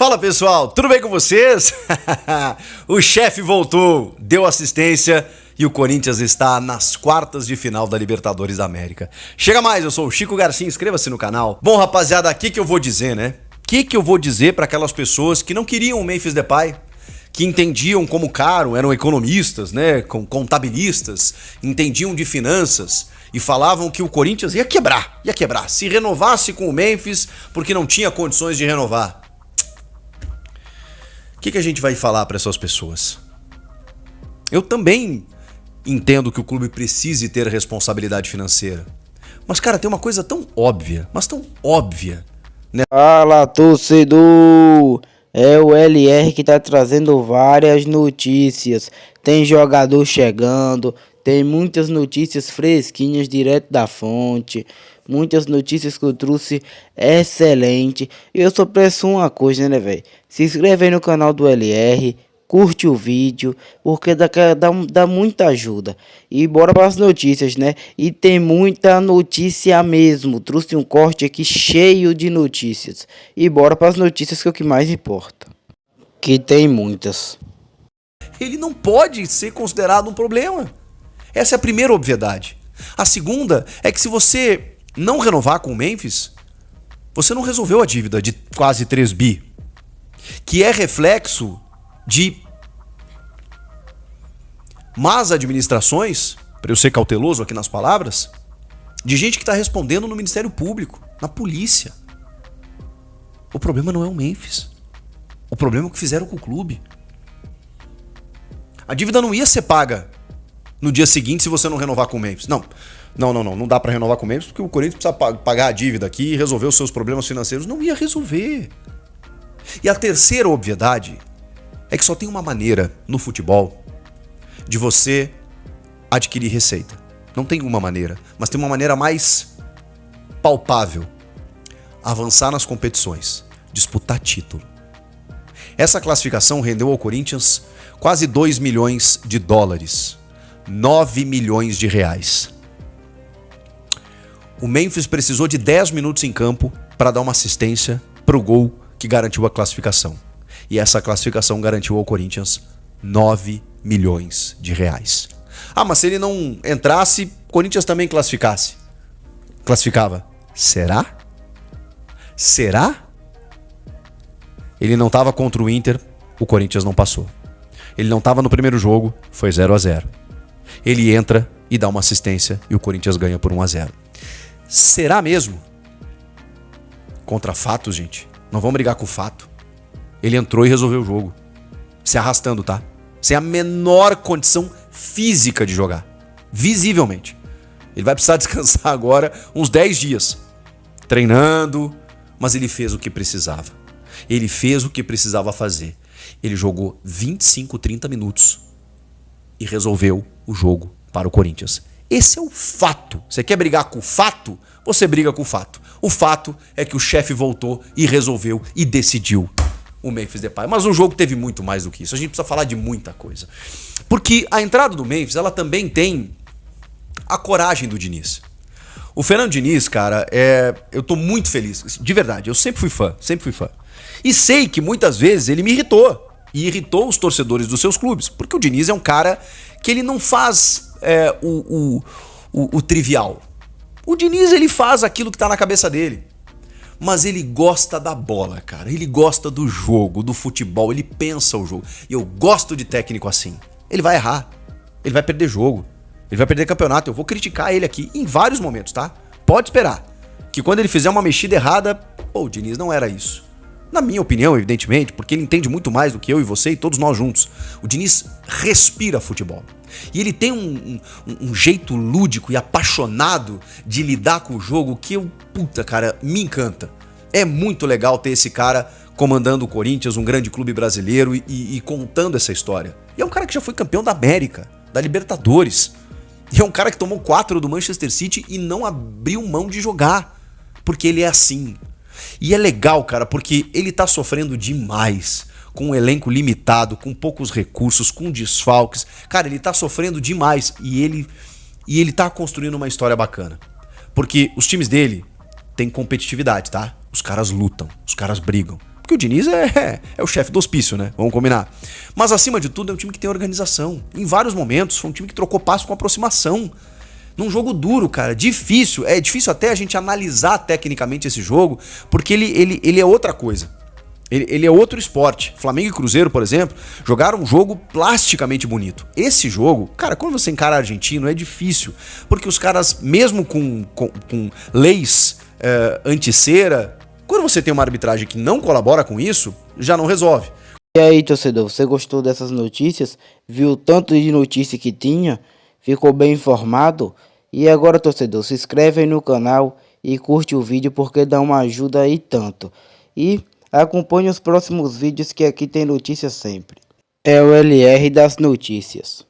Fala pessoal, tudo bem com vocês? O chefe voltou, deu assistência e o Corinthians está nas quartas de final da Libertadores da América. Chega mais, eu sou o Chico Garcia, inscreva-se no canal. Bom rapaziada, o que eu vou dizer, né? O que eu vou dizer para aquelas pessoas que não queriam o Memphis Depay? Que entendiam como caro, eram economistas, né, contabilistas, entendiam de finanças e falavam que o Corinthians ia quebrar, se renovasse com o Memphis porque não tinha condições de renovar. O que a gente vai falar para essas pessoas? Eu também entendo que o clube precise ter responsabilidade financeira, mas cara, tem uma coisa tão óbvia, mas tão óbvia, né? Fala, torcedor! É o LR que tá trazendo várias notícias. Tem jogador chegando, tem muitas notícias fresquinhas direto da fonte. Muitas notícias que eu trouxe excelente. E eu só peço uma coisa, né, velho? Se inscreve aí no canal do LR, curte o vídeo, porque dá muita ajuda. E bora para as notícias, né? E tem muita notícia mesmo. Trouxe um corte aqui cheio de notícias. E bora para as notícias, que é o que mais importa. Que tem muitas. Ele não pode ser considerado um problema. Essa é a primeira obviedade. A segunda é que se você não renovar com o Memphis, você não resolveu a dívida de quase 3 bi, que é reflexo de más administrações, para eu ser cauteloso aqui nas palavras, de gente que está respondendo no Ministério Público, na polícia. O problema não é o Memphis. O problema é o que fizeram com o clube. A dívida não ia ser paga no dia seguinte se você não renovar com o Memphis. Não dá para renovar com o Memphis porque o Corinthians precisa pagar a dívida aqui e resolver os seus problemas financeiros. Não ia resolver. E a terceira obviedade é que só tem uma maneira no futebol de você adquirir receita. Não tem uma maneira, mas tem uma maneira mais palpável. Avançar nas competições, disputar título. Essa classificação rendeu ao Corinthians quase 2 milhões de dólares, 9 milhões de reais. O Memphis precisou de 10 minutos em campo para dar uma assistência para o gol que garantiu a classificação. E essa classificação garantiu ao Corinthians 9 milhões de reais. Ah, mas se ele não entrasse, o Corinthians também classificava. Será? Será? Ele não estava contra o Inter, o Corinthians não passou. Ele não estava no primeiro jogo, foi 0-0. Ele entra e dá uma assistência e o Corinthians ganha por 1-0. Será mesmo? Contra fatos, gente. Não vamos brigar com o fato. Ele entrou e resolveu o jogo. Se arrastando, tá? Sem a menor condição física de jogar. Visivelmente. Ele vai precisar descansar agora uns 10 dias. Treinando, mas ele fez o que precisava. Ele fez o que precisava fazer. Ele jogou 25, 30 minutos e resolveu o jogo para o Corinthians. Esse é o fato. Você quer brigar com o fato? Você briga com o fato. O fato é que o chefe voltou e resolveu e decidiu o Memphis Depay. Mas o jogo teve muito mais do que isso. A gente precisa falar de muita coisa. Porque a entrada do Memphis, ela também tem a coragem do Diniz. O Fernando Diniz, cara, eu tô muito feliz. De verdade, eu sempre fui fã. E sei que muitas vezes ele me irritou. E irritou os torcedores dos seus clubes. Porque o Diniz é um cara que ele não faz o trivial. O Diniz, ele faz aquilo que tá na cabeça dele. Mas ele gosta da bola, cara. Ele gosta do jogo, do futebol. Ele pensa o jogo. E eu gosto de técnico assim. Ele vai errar. Ele vai perder jogo. Ele vai perder campeonato. Eu vou criticar ele aqui em vários momentos, tá? Pode esperar. Que quando ele fizer uma mexida errada, o Diniz não era isso. Na minha opinião, evidentemente, porque ele entende muito mais do que eu e você e todos nós juntos. O Diniz respira futebol. E ele tem um jeito lúdico e apaixonado de lidar com o jogo que cara, me encanta. É muito legal ter esse cara comandando o Corinthians, um grande clube brasileiro, e contando essa história. E é um cara que já foi campeão da América, da Libertadores. E é um cara que tomou 4 do Manchester City e não abriu mão de jogar. Porque ele é assim. E é legal, cara, porque ele tá sofrendo demais, com um elenco limitado, com poucos recursos, com desfalques. Cara, ele tá sofrendo demais e ele tá construindo uma história bacana. Porque os times dele têm competitividade, tá? Os caras lutam, os caras brigam. Porque o Diniz é o chefe do hospício, né? Vamos combinar. Mas acima de tudo é um time que tem organização. Em vários momentos foi um time que trocou passo com aproximação. Num jogo duro, cara, difícil. É difícil até a gente analisar tecnicamente esse jogo, porque ele é outra coisa. Ele é outro esporte. Flamengo e Cruzeiro, por exemplo, jogaram um jogo plasticamente bonito. Esse jogo, cara, quando você encara argentino é difícil, porque os caras, mesmo com leis anti-cera, quando você tem uma arbitragem que não colabora com isso, já não resolve. E aí, torcedor, você gostou dessas notícias? Viu o tanto de notícia que tinha? Ficou bem informado? E agora, torcedor, se inscreve aí no canal e curte o vídeo porque dá uma ajuda aí tanto. E acompanhe os próximos vídeos que aqui tem notícias sempre. É o LR das notícias.